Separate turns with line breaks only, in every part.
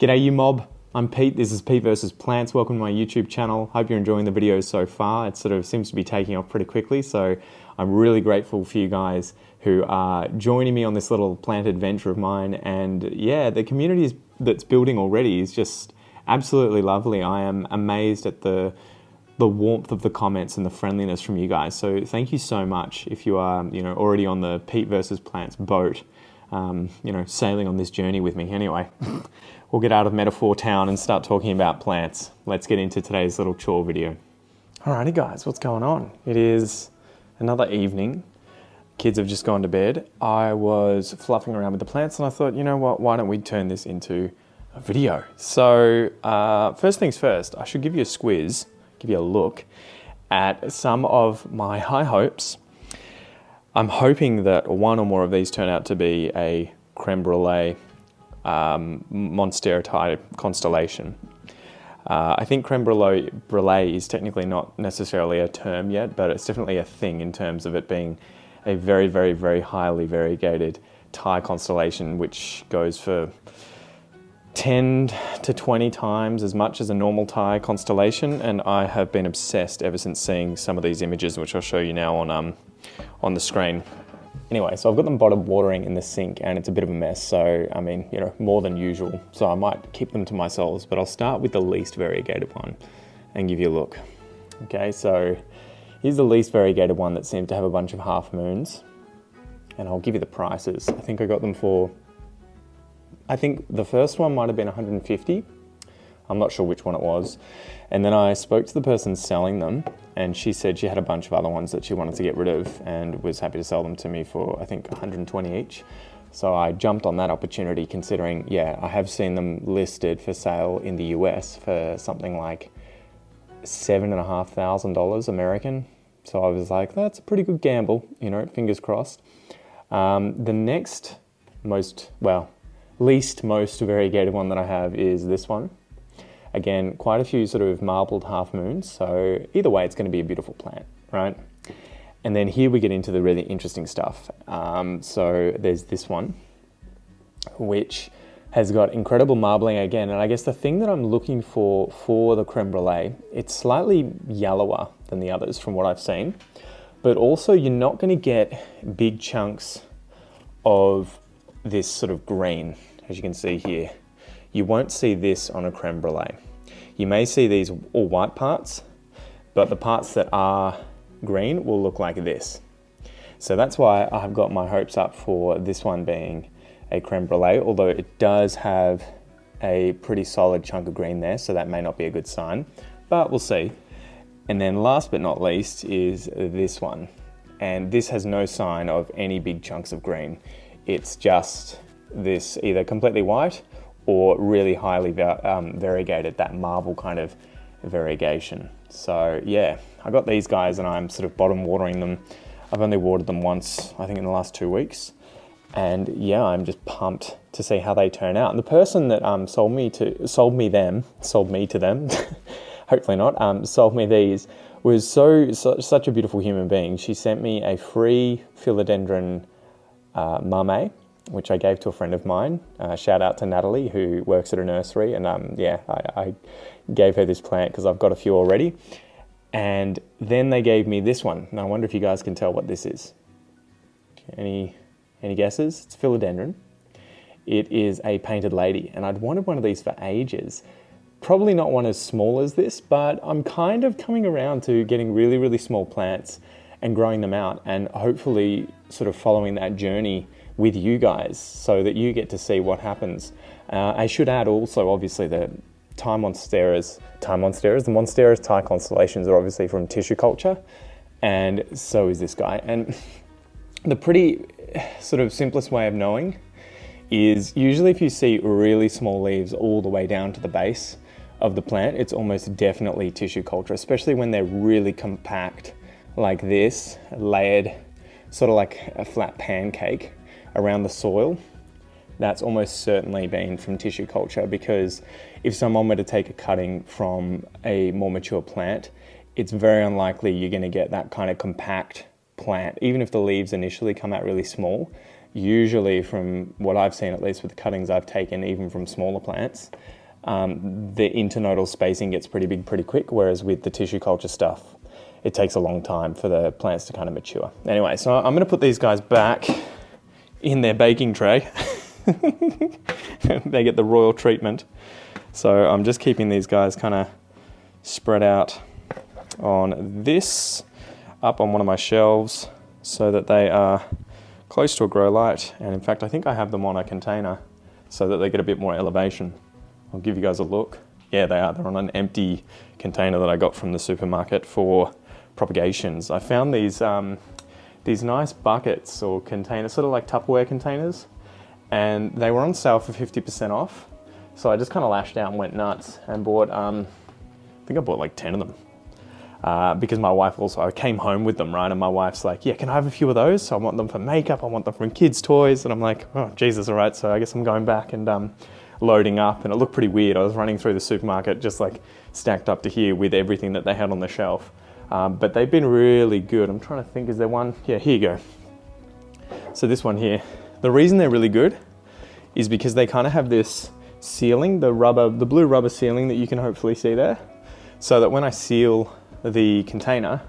G'day you mob, I'm Pete, this is Pete versus Plants. Welcome to my YouTube channel. Hope you're enjoying the videos so far. It sort of seems to be taking off pretty quickly, so I'm really grateful for you guys who are joining me on this little plant adventure of mine. And yeah, the community that's building already is just absolutely lovely. I am amazed at the warmth of the comments and the friendliness from you guys. So thank you so much if you are already on the Pete versus Plants boat, sailing on this journey with me. Anyway, we'll get out of metaphor town and start talking about plants. Let's get into today's little chore video. Alrighty guys, what's going on? It is another evening. Kids have just gone to bed. I was fluffing around with the plants and I thought, you know what, why don't we turn this into a video? So first things first, I should give you a squiz, give you a look at some of my high hopes. I'm hoping that one or more of these turn out to be a creme brulee Monstera Thai Constellation. I think creme brulee is technically not necessarily a term yet, but it's definitely a thing in terms of it being a very, very, very highly variegated Thai constellation, which goes for 10 to 20 times as much as a normal Thai constellation. And I have been obsessed ever since seeing some of these images, which I'll show you now on the screen. Anyway, so I've got them bottom watering in the sink and it's a bit of a mess. So, I mean, more than usual. So I might keep them to myself, but I'll start with the least variegated one and give you a look. Okay, so here's the least variegated one that seemed to have a bunch of half moons. And I'll give you the prices. I think I got them for, I think the first one might have been 150. I'm not sure which one it was. And then I spoke to the person selling them and she said she had a bunch of other ones that she wanted to get rid of and was happy to sell them to me for, I think, 120 each. So I jumped on that opportunity considering, yeah, I have seen them listed for sale in the US for something like $7,500 American. So I was like, that's a pretty good gamble, fingers crossed. The next least most variegated one that I have is this one. Again, quite a few sort of marbled half moons. So either way, it's going to be a beautiful plant, right? And then here we get into the really interesting stuff. So there's this one, which has got incredible marbling again. And I guess the thing that I'm looking for the creme brulee, it's slightly yellower than the others from what I've seen, but also you're not going to get big chunks of this sort of green, as you can see here. You won't see this on a creme brulee. You may see these all white parts, but the parts that are green will look like this. So that's why I've got my hopes up for this one being a creme brulee, although it does have a pretty solid chunk of green there, so that may not be a good sign, but we'll see. And then last but not least is this one. And this has no sign of any big chunks of green. It's just this either completely white or really highly variegated, that marble kind of variegation. So yeah, I got these guys and I'm sort of bottom watering them. I've only watered them once, I think in the last 2 weeks. And yeah, I'm just pumped to see how they turn out. And the person that sold me to them, hopefully not, sold me these, was such a beautiful human being. She sent me a free Philodendron mame, which I gave to a friend of mine. Shout out to Natalie, who works at a nursery. And I gave her this plant because I've got a few already. And then they gave me this one. And I wonder if you guys can tell what this is. Any guesses? It's philodendron. It is a painted lady. And I'd wanted one of these for ages. Probably not one as small as this, but I'm kind of coming around to getting really, really small plants and growing them out and hopefully sort of following that journey with you guys so that you get to see what happens. I should add also, obviously, the the Monsteras Thai Constellations are obviously from tissue culture, and so is this guy. And the pretty sort of simplest way of knowing is usually if you see really small leaves all the way down to the base of the plant, it's almost definitely tissue culture, especially when they're really compact like this, layered sort of like a flat pancake around the soil. That's almost certainly been from tissue culture, because if someone were to take a cutting from a more mature plant, it's very unlikely you're going to get that kind of compact plant. Even if the leaves initially come out really small, usually from what I've seen, at least with the cuttings I've taken, even from smaller plants, the internodal spacing gets pretty big pretty quick, whereas with the tissue culture stuff, it takes a long time for the plants to kind of mature. Anyway, so I'm going to put these guys back in their baking tray. They get the royal treatment. So I'm just keeping these guys kind of spread out on this, up on one of my shelves, so that they are close to a grow light. And in fact, I think I have them on a container so that they get a bit more elevation. I'll give you guys a look. Yeah, they are. They're on an empty container that I got from the supermarket for propagations. I found these nice buckets or containers, sort of like Tupperware containers, and they were on sale for 50% off. So I just kind of lashed out and went nuts and bought, I think I bought like 10 of them. Because my wife also, I came home with them, right? And my wife's like, yeah, can I have a few of those? So I want them for makeup, I want them for kids' toys. And I'm like, oh, Jesus, all right. So I guess I'm going back and loading up. And it looked pretty weird. I was running through the supermarket just like stacked up to here with everything that they had on the shelf. But they've been really good. I'm trying to think, is there one? Yeah, here you go. So this one here. The reason they're really good is because they kind of have this sealing, the blue rubber sealing that you can hopefully see there. So that when I seal the container,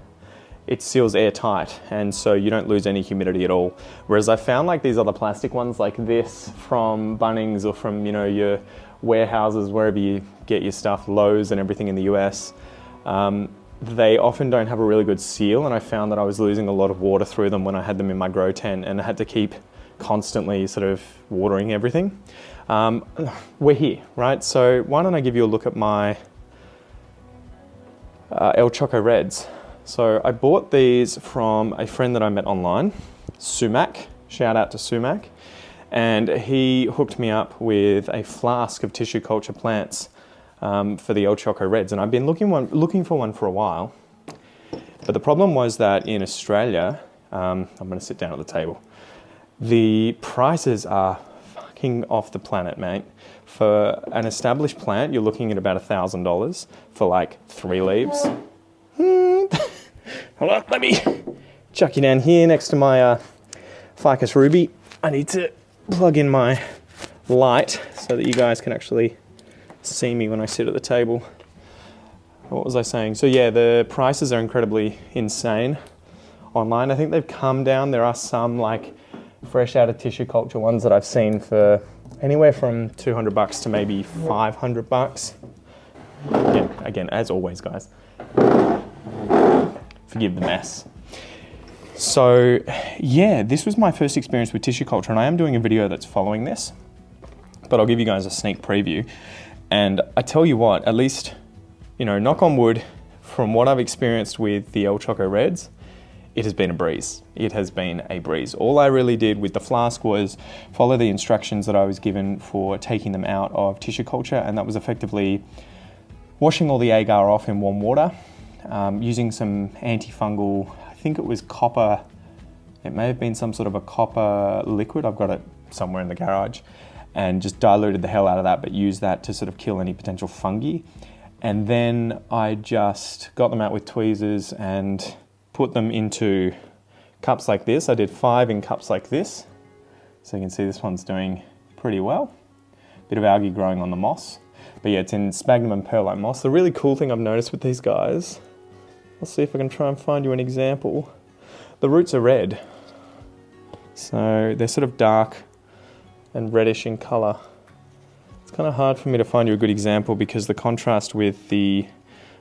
it seals airtight, and so you don't lose any humidity at all. Whereas I found like these other plastic ones like this from Bunnings or from, you know, your warehouses, wherever you get your stuff, Lowe's and everything in the US, they often don't have a really good seal, and I found that I was losing a lot of water through them when I had them in my grow tent, and I had to keep constantly sort of watering everything. We're here, right? So why don't I give you a look at my El Choco Reds. So I bought these from a friend that I met online, Sumac, shout out to Sumac, and he hooked me up with a flask of tissue culture plants for the El Choco Reds, and I've been looking for one for a while, but the problem was that in Australia, I'm going to sit down at the table, the prices are fucking off the planet, mate. For an established plant, you're looking at about $1,000 for like 3 leaves. Hold on, let me chuck you down here next to my Ficus ruby. I need to plug in my light so that you guys can actually see me when I sit at the table. What was I saying? So yeah, the prices are incredibly insane online. I think they've come down. There are some like fresh out of tissue culture ones that I've seen for anywhere from $200 to maybe $500. Again, as always, guys, forgive the mess. So yeah, this was my first experience with tissue culture, and I am doing a video that's following this, but I'll give you guys a sneak preview. And I tell you what, at least, you know, knock on wood, from what I've experienced with the El Choco Reds, it has been a breeze. It has been a breeze. All I really did with the flask was follow the instructions that I was given for taking them out of tissue culture, and that was effectively washing all the agar off in warm water, using some antifungal, I think it was copper, it may have been some sort of a copper liquid, I've got it somewhere in the garage, and just diluted the hell out of that, but used that to sort of kill any potential fungi. And then I just got them out with tweezers and put them into cups like this. I did 5 in cups like this. So you can see this one's doing pretty well. Bit of algae growing on the moss. But yeah, it's in sphagnum and perlite moss. The really cool thing I've noticed with these guys, I'll see if I can try and find you an example. The roots are red. So they're sort of dark and reddish in colour. It's kind of hard for me to find you a good example because the contrast with the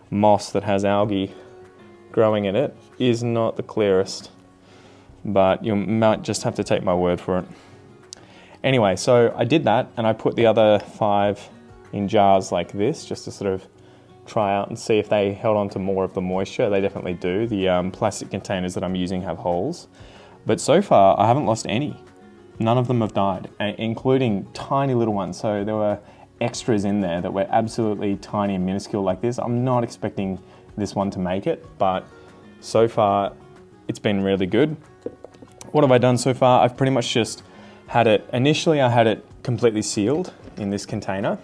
moss that has algae growing in it is not the clearest, but you might just have to take my word for it. Anyway, so I did that, and I put the other 5 in jars like this just to sort of try out and see if they held on to more of the moisture. They definitely do. The plastic containers that I'm using have holes, but so far I haven't lost any. None of them have died, including tiny little ones. So there were extras in there that were absolutely tiny and minuscule like this. I'm not expecting this one to make it, but so far it's been really good. What have I done so far? I've pretty much just had it, initially I had it completely sealed in this container,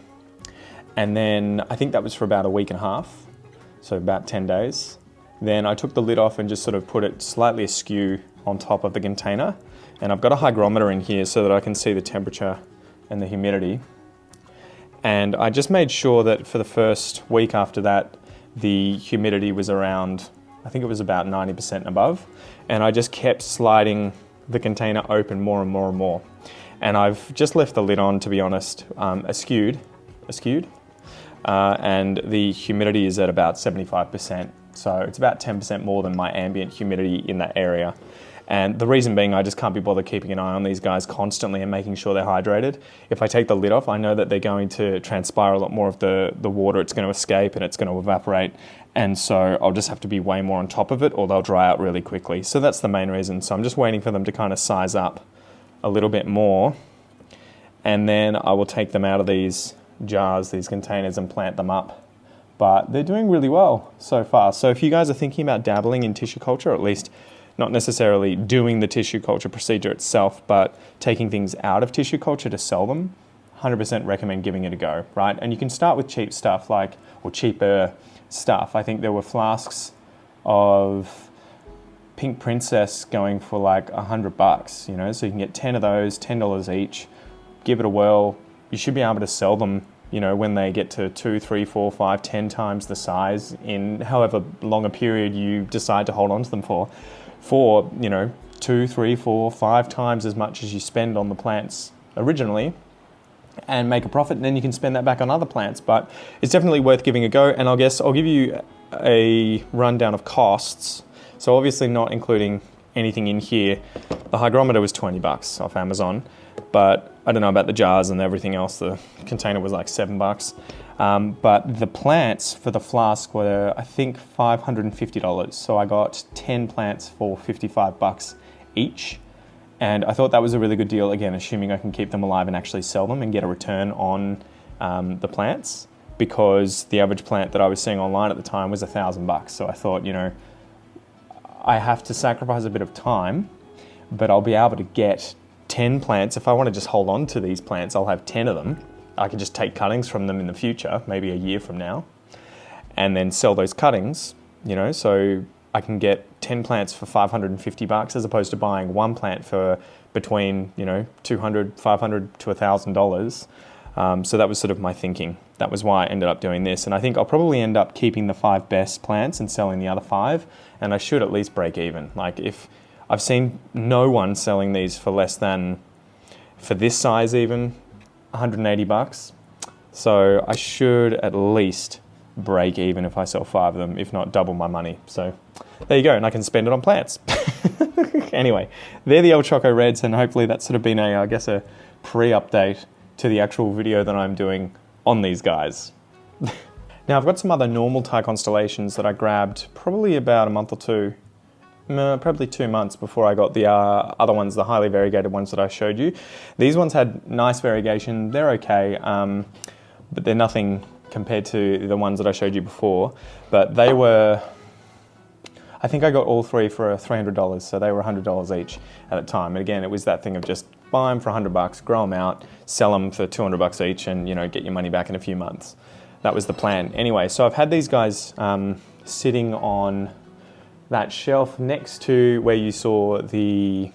and then I think that was for about a week and a half, so about 10 days. Then I took the lid off and just sort of put it slightly askew on top of the container And I've got a hygrometer in here so that I can see the temperature and the humidity. And I just made sure that for the first week after that, the humidity was around, I think it was about 90% and above. And I just kept sliding the container open more and more and more. And I've just left the lid on, to be honest, askewed. And the humidity is at about 75%. So it's about 10% more than my ambient humidity in that area. And the reason being, I just can't be bothered keeping an eye on these guys constantly and making sure they're hydrated. If I take the lid off, I know that they're going to transpire a lot more of the water. It's going to escape and it's going to evaporate. And so I'll just have to be way more on top of it, or they'll dry out really quickly. So that's the main reason. So I'm just waiting for them to kind of size up a little bit more. And then I will take them out of these jars, these containers, and plant them up. But they're doing really well so far. So if you guys are thinking about dabbling in tissue culture, or at least not necessarily doing the tissue culture procedure itself, but taking things out of tissue culture to sell them, 100% recommend giving it a go, right? And you can start with cheap stuff or cheaper stuff. I think there were flasks of Pink Princess going for like $100, you know, so you can get 10 of those, $10 each, give it a whirl. You should be able to sell them, you know, when they get to 2, 3, 4, 5, 10 times the size in however long a period you decide to hold on to them for, you know, 2, 3, 4, 5 times as much as you spend on the plants originally, and make a profit, and then you can spend that back on other plants. But it's definitely worth giving a go. And I'll give you a rundown of costs. So obviously not including anything in here. The hygrometer was $20 off Amazon, but I don't know about the jars and everything else. The container was like $7. But the plants for the flask were, I think, $550. So I got 10 plants for $55 each. And I thought that was a really good deal, again, assuming I can keep them alive and actually sell them and get a return on the plants, because the average plant that I was seeing online at the time was $1,000. So I thought, you know, I have to sacrifice a bit of time, but I'll be able to get 10 plants. If I want to just hold on to these plants, I'll have 10 of them. I can just take cuttings from them in the future, maybe a year from now, and then sell those cuttings, you know, so I can get 10 plants for $550 as opposed to buying one plant for between, you know, $200, $500 to $1,000. So that was sort of my thinking. That was why I ended up doing this. And I think I'll probably end up keeping the 5 best plants and selling the other 5. And I should at least break even. Like, if I've seen no one selling these for less than, for this size even, $180. So I should at least break even if I sell 5 of them, if not double my money. So there you go, and I can spend it on plants. Anyway, they're the El Choco Reds, and hopefully that's sort of been a pre-update to the actual video that I'm doing on these guys. Now I've got some other normal Thai constellations that I grabbed probably about a month or two, probably 2 months before I got the other ones, the highly variegated ones that I showed you. These ones had nice variegation, they're okay, but they're nothing compared to the ones that I showed you before. But they were, I think I got all 3 for $300, so they were $100 each at the time. And again, it was that thing of just buy them for $100, grow them out, sell them for $200 each, and, you know, get your money back in a few months. That was the plan. Anyway, so I've had these guys sitting on that shelf next to where you saw the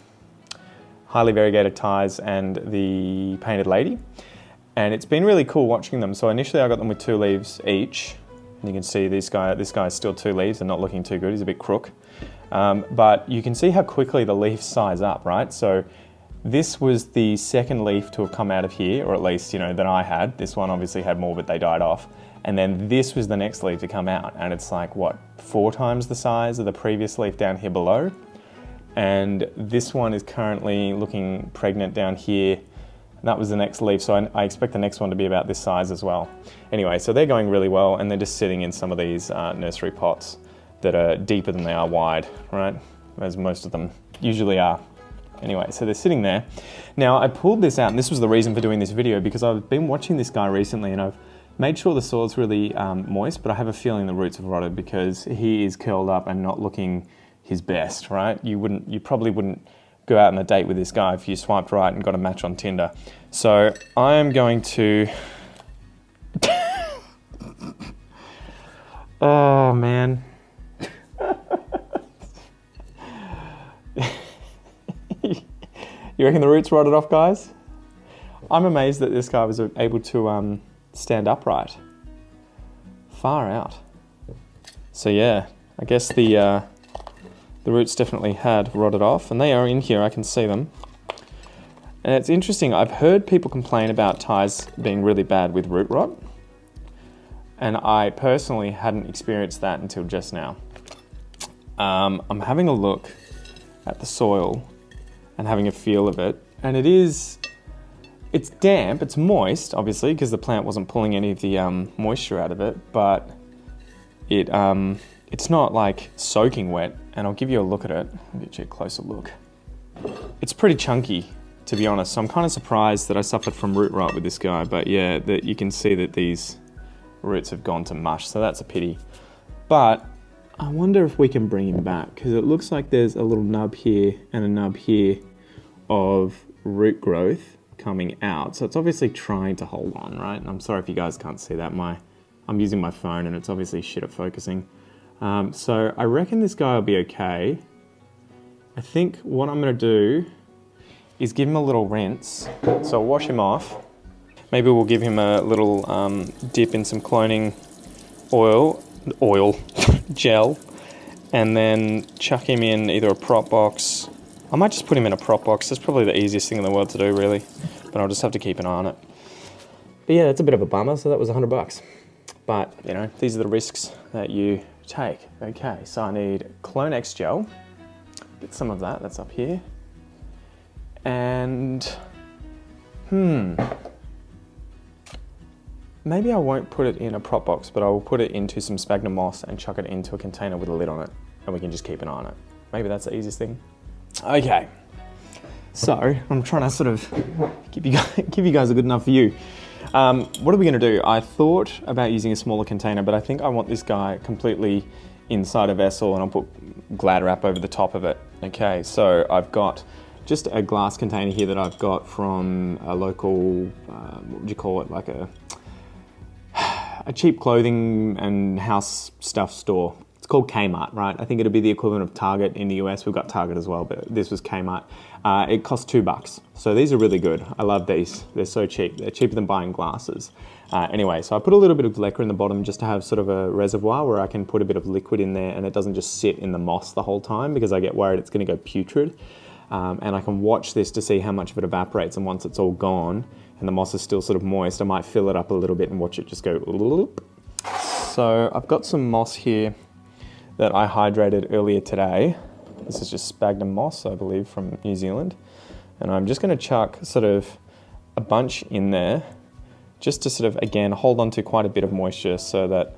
highly variegated Thais and the painted lady. And it's been really cool watching them. So initially I got them with 2 leaves each. And you can see this guy's still 2 leaves and not looking too good. He's a bit crook. But you can see how quickly the leaves size up, right? So this was the second leaf to have come out of here, or at least, you know, that I had. This one obviously had more, but they died off. And then this was the next leaf to come out. And it's like, what, 4 times the size of the previous leaf down here below. And this one is currently looking pregnant down here. That was the next leaf, so I expect the next one to be about this size as well. Anyway, so they're going really well, and they're just sitting in some of these nursery pots that are deeper than they are wide, right? As most of them usually are. Anyway, so they're sitting there. Now, I pulled this out, and this was the reason for doing this video, because I've been watching this guy recently, and I've made sure the soil's really moist, but I have a feeling the roots have rotted because he is curled up and not looking his best, right? You probably wouldn't go out on a date with this guy if you swiped right and got a match on Tinder. So I am going to... Oh, man. You reckon the roots rotted off, guys? I'm amazed that this guy was able to stand upright. Far out. So yeah, I guess the roots definitely had rotted off, and they are in here, I can see them. And it's interesting, I've heard people complain about Thais being really bad with root rot, and I personally hadn't experienced that until just now. I'm having a look at the soil and having a feel of it, and it's damp, it's moist, obviously, because the plant wasn't pulling any of the moisture out of it, but it's not like soaking wet, and I'll give you a look at it. I'll get you a closer look. It's pretty chunky, to be honest, so I'm kind of surprised that I suffered from root rot with this guy, but yeah, that you can see that these roots have gone to mush, so that's a pity. But I wonder if we can bring him back, because it looks like there's a little nub here and a nub here of root growth coming out. So it's obviously trying to hold on, right? And I'm sorry if you guys can't see that. I'm using my phone and it's obviously shit at focusing. So I reckon this guy will be okay. I think what I'm going to do is give him a little rinse. So I'll wash him off. Maybe we'll give him a little dip in some cloning oil, gel, and then chuck him in either a prop box. I might just put him in a prop box. That's probably the easiest thing in the world to do, really. But I'll just have to keep an eye on it. But yeah, it's a bit of a bummer, so that was $100. But, you know, these are the risks that you take. Okay, so I need Clone-X gel. Get some of that, that's up here. And, maybe I won't put it in a prop box, but I will put it into some sphagnum moss and chuck it into a container with a lid on it, and we can just keep an eye on it. Maybe that's the easiest thing. Okay, so I'm trying to sort of give you guys a good enough view. What are we going to do? I thought about using a smaller container, but I think I want this guy completely inside a vessel, and I'll put Glad wrap over the top of it. Okay, so I've got just a glass container here that I've got from a local, what would you call it, like a cheap clothing and house stuff store. It's called Kmart, right? I think it'd be the equivalent of Target in the US. We've got Target as well, but this was Kmart. It cost $2. So these are really good. I love these. They're so cheap. They're cheaper than buying glasses. Anyway, so I put a little bit of Lecker in the bottom just to have sort of a reservoir where I can put a bit of liquid in there and it doesn't just sit in the moss the whole time, because I get worried it's going to go putrid. And I can watch this to see how much of it evaporates, and once it's all gone and the moss is still sort of moist, I might fill it up a little bit and watch it just go. So I've got some moss here that I hydrated earlier today. This is just sphagnum moss, I believe, from New Zealand. And I'm just going to chuck sort of a bunch in there just to sort of, again, hold on to quite a bit of moisture so that,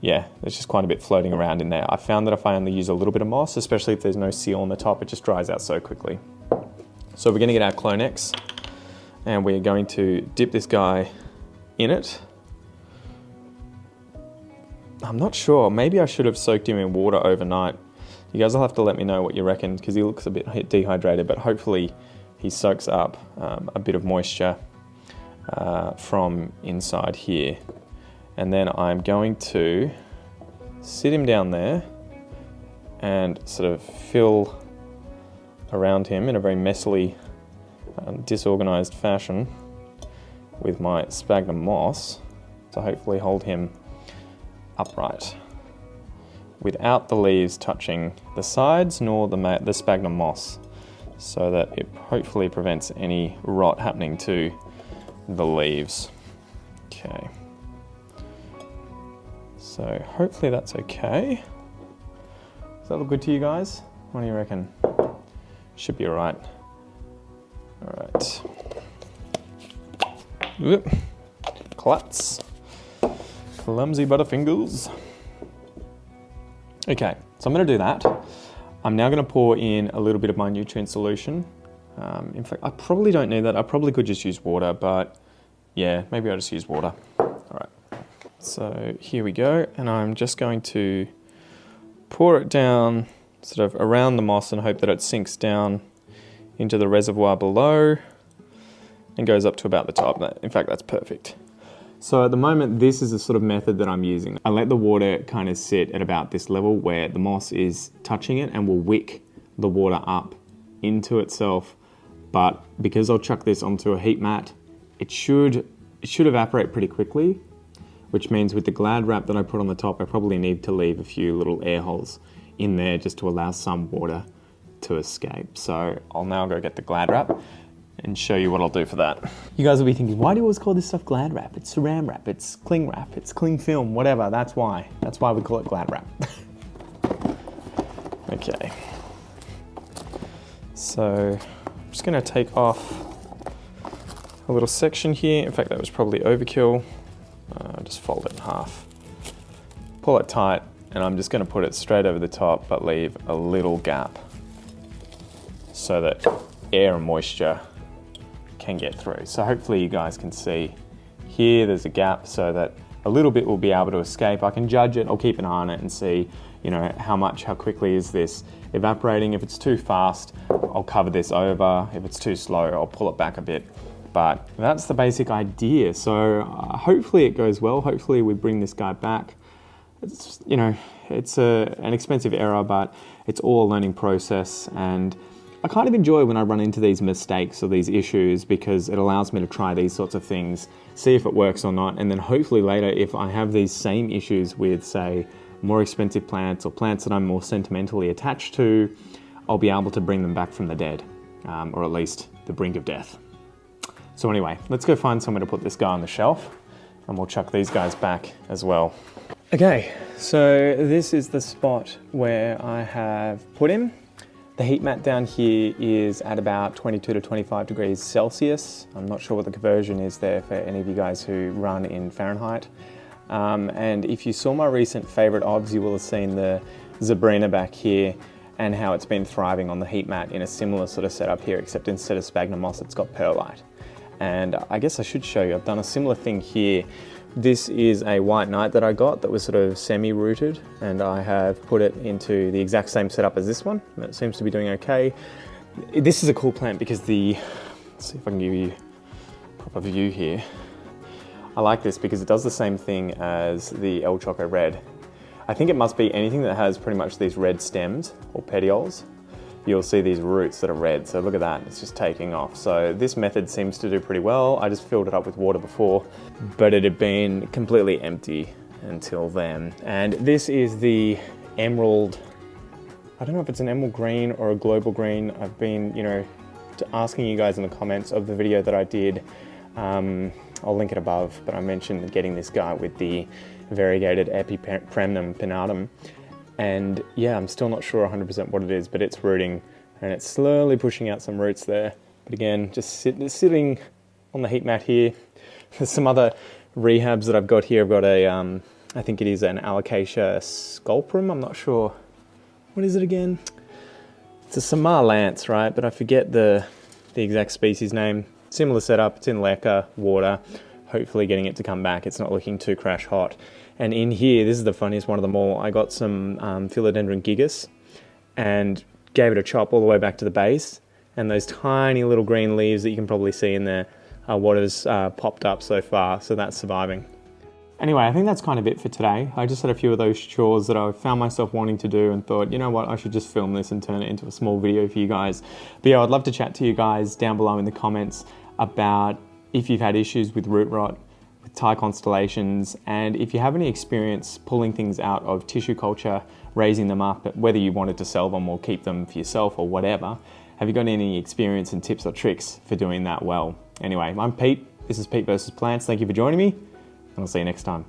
yeah, there's just quite a bit floating around in there. I found that if I only use a little bit of moss, especially if there's no seal on the top, it just dries out so quickly. So we're going to get our Clone-X and we're going to dip this guy in it. I'm not sure, maybe I should have soaked him in water overnight. You guys will have to let me know what you reckon, because he looks a bit dehydrated, but hopefully he soaks up a bit of moisture from inside here. And then I'm going to sit him down there and sort of fill around him in a very messily, disorganized fashion with my sphagnum moss to hopefully hold him upright without the leaves touching the sides nor the sphagnum moss, so that it hopefully prevents any rot happening to the leaves. Okay. So hopefully that's okay. Does that look good to you guys? What do you reckon? Should be all right. All right. Whoop. Klutz. Clumsy butterfingers. Okay, so I'm going to do that. I'm now going to pour in a little bit of my nutrient solution. In fact, I probably don't need that. I probably could just use water, but yeah, maybe I'll just use water. All right. So here we go, and I'm just going to pour it down sort of around the moss and hope that it sinks down into the reservoir below and goes up to about the top. In fact, that's perfect. So at the moment, this is the sort of method that I'm using. I let the water kind of sit at about this level where the moss is touching it and will wick the water up into itself but because I'll chuck this onto a heat mat, it should evaporate pretty quickly, which means with the Glad wrap that I put on the top, I probably need to leave a few little air holes in there just to allow some water to escape. So I'll now go get the Glad wrap and show you what I'll do for that. You guys will be thinking, why do you always call this stuff Glad wrap? It's saran wrap, it's cling wrap, it's cling film, whatever. That's why we call it Glad wrap. Okay. So I'm just gonna take off a little section here. In fact, that was probably overkill. Just fold it in half. Pull it tight, and I'm just gonna put it straight over the top, but leave a little gap so that air and moisture can get through. So hopefully you guys can see here, there's a gap so that a little bit will be able to escape. I can judge it, I'll keep an eye on it and see, you know, how quickly is this evaporating. If it's too fast, I'll cover this over. If it's too slow, I'll pull it back a bit. But that's the basic idea. So hopefully it goes well. Hopefully we bring this guy back. It's, you know, it's an expensive error, but it's all a learning process. And I kind of enjoy when I run into these mistakes or these issues, because it allows me to try these sorts of things, see if it works or not. And then hopefully later, if I have these same issues with, say, more expensive plants or plants that I'm more sentimentally attached to, I'll be able to bring them back from the dead, or at least the brink of death. So anyway, let's go find somewhere to put this guy on the shelf, and we'll chuck these guys back as well. Okay, so this is the spot where I have put him. The heat mat down here is at about 22 to 25 degrees Celsius. I'm not sure what the conversion is there for any of you guys who run in Fahrenheit. And if you saw my recent favorite obs, you will have seen the Zebrina back here and how it's been thriving on the heat mat in a similar sort of setup here, except instead of sphagnum moss, it's got perlite. And I guess I should show you, I've done a similar thing here. This is a white knight that I got that was sort of semi-rooted, and I have put it into the exact same setup as this one. It seems to be doing okay. This is a cool plant because let's see if I can give you a proper view here. I like this because it does the same thing as the El Choco Red. I think it must be anything that has pretty much these red stems or petioles. You'll see these roots that are red. So look at that, it's just taking off. So this method seems to do pretty well. I just filled it up with water before, but it had been completely empty until then. And this is the emerald, I don't know if it's an emerald green or a global green. I've been, you know, asking you guys in the comments of the video that I did. I'll link it above, but I mentioned getting this guy with the variegated Epipremnum pinnatum. And yeah, I'm still not sure 100% what it is, but it's rooting and it's slowly pushing out some roots there. But again, just sitting on the heat mat here. There's some other rehabs that I've got here. I've got I think it is an Alocasia sculprum. I'm not sure. What is it again? It's a Samar lance, right? But I forget the exact species name. Similar setup, it's in leca, water. Hopefully getting it to come back. It's not looking too crash hot. And in here, this is the funniest one of them all. I got some Philodendron Gigas and gave it a chop all the way back to the base. And those tiny little green leaves that you can probably see in there are what has popped up so far. So that's surviving. Anyway, I think that's kind of it for today. I just had a few of those chores that I found myself wanting to do and thought, you know what, I should just film this and turn it into a small video for you guys. But yeah, I'd love to chat to you guys down below in the comments about if you've had issues with root rot, with Thai Constellations, and if you have any experience pulling things out of tissue culture, raising them up, whether you wanted to sell them or keep them for yourself or whatever, have you got any experience and tips or tricks for doing that well? Anyway, I'm Pete. This is Pete vs. Plants. Thank you for joining me, and I'll see you next time.